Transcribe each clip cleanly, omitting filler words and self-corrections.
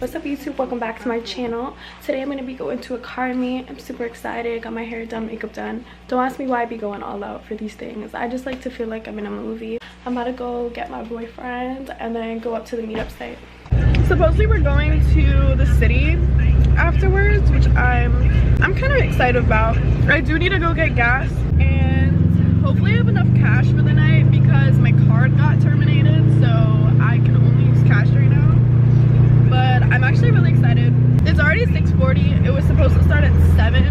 What's up YouTube, welcome back to my channel. Today I'm going to be going to a car meet. I'm super excited. Got my hair done, makeup done. Don't ask me why I be going all out for these things. I just like to feel like I'm in a movie. I'm about to go get my boyfriend and then go up to the meetup site. Supposedly we're going to the city afterwards, which I'm kind of excited about. I do need to go get gas and hopefully I have enough cash for the night because my card got terminated, so I can only use cash right now. But I'm actually really excited. It's already 6:40. It was supposed to start at 7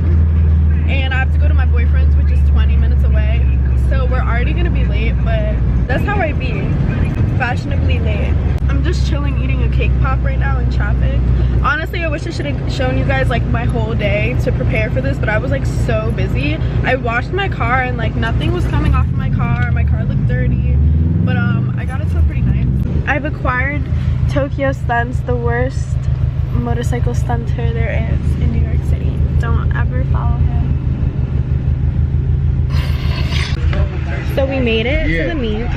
and I have to go to my boyfriend's, which is 20 minutes away, so we're already gonna be late, but that's how I be, fashionably late. I'm just chilling eating a cake pop right now in traffic. Honestly, I wish I should have shown you guys like my whole day to prepare for this, but I was like so busy. I washed my car and like nothing was coming off of my car. My car looked dirty, but I got it to pretty nice. I've acquired Tokyo Stunts, the worst motorcycle stunter there is in New York City. Don't ever follow him. So we made it to the meet.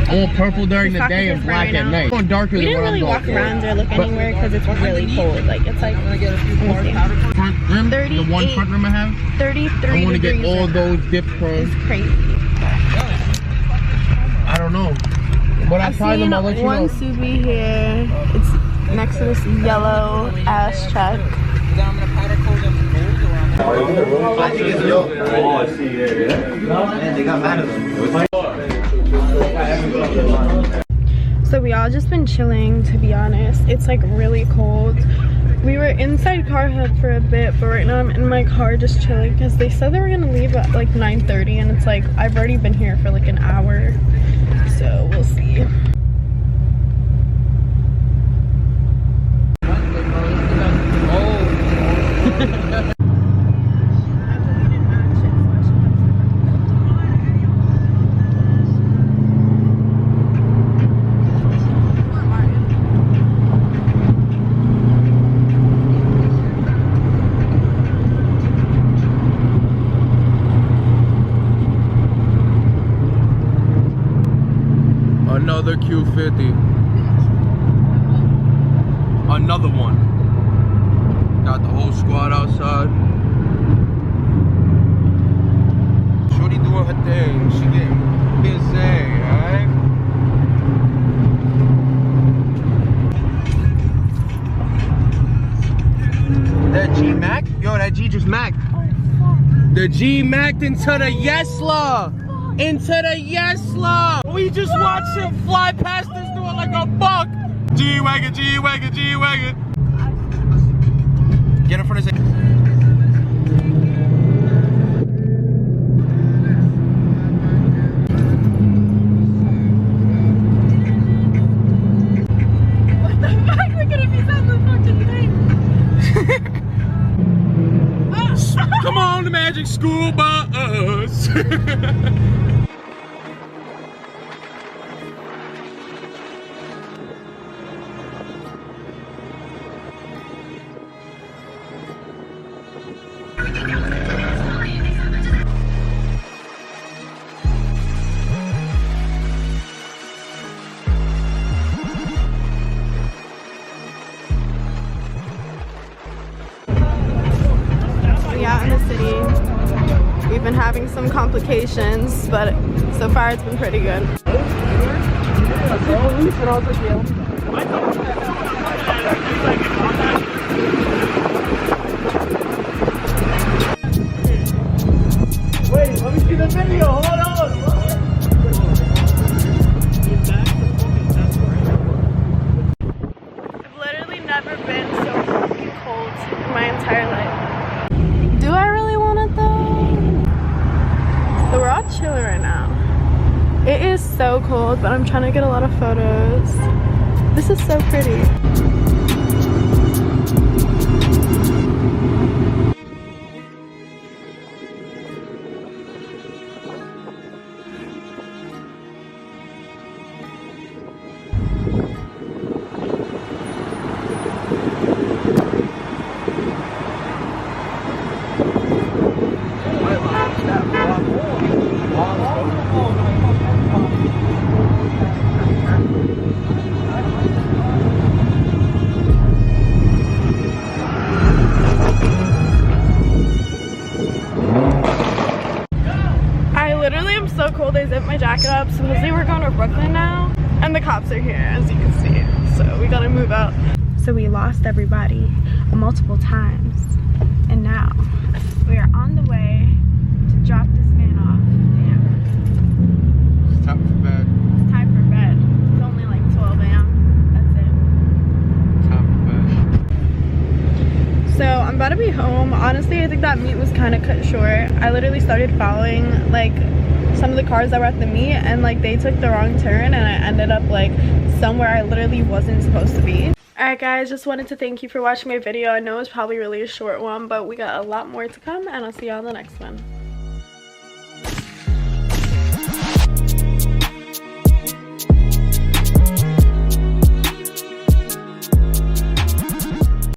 All purple during the day and black at night. Going darker we didn't really walk around or look anywhere because it's really cold. Like it's like, front rim, the one front rim I have. 33 I want to get all right those dips from. It's crazy. I don't know. But I'll try them, I'll let you know. One Subi here. It's next to this yellow ass truck. So we all just been chilling, to be honest. It's like really cold. We were inside Car Hub for a bit, but right now I'm in my car just chilling because they said they were gonna leave at like 9:30 and it's like I've already been here for like an hour, so we'll see. Another Q50. Another one. Got the whole squad outside. Shorty doing her thing. She getting busy, alright? That G-Mac? Yo, that G just Mac. The G-Mac'd into the Yesla. Into the Yesla. We just watched him fly past this door like a buck. G-Wagon, G-Wagon, G-Wagon. Get in front of his... What the fuck? We're gonna be on the fucking thing. Come on, the magic school bus. Out in the city, we've been having some complications, but so far it's been pretty good. Wait, let me see the video, hold on. I've literally never been so fucking cold in my entire life. Do I really want it though? So we're all chilling right now. It is so cold, but I'm trying to get a lot of photos. This is so pretty. Brooklyn now, and the cops are here, as you can see. So we gotta move out. So we lost everybody multiple times, and now we are on the way to drop this man off. Damn. It's time for bed. It's time for bed. It's only like 12 a.m. That's it. Time for bed. So I'm about to be home. Honestly, I think that meet was kind of cut short. I literally started following like some of the cars that were at the meet, and like they took the wrong turn, and I ended up like somewhere I literally wasn't supposed to be. Alright guys, just wanted to thank you for watching my video. I know it's probably really a short one, but we got a lot more to come, and I'll see y'all in the next one.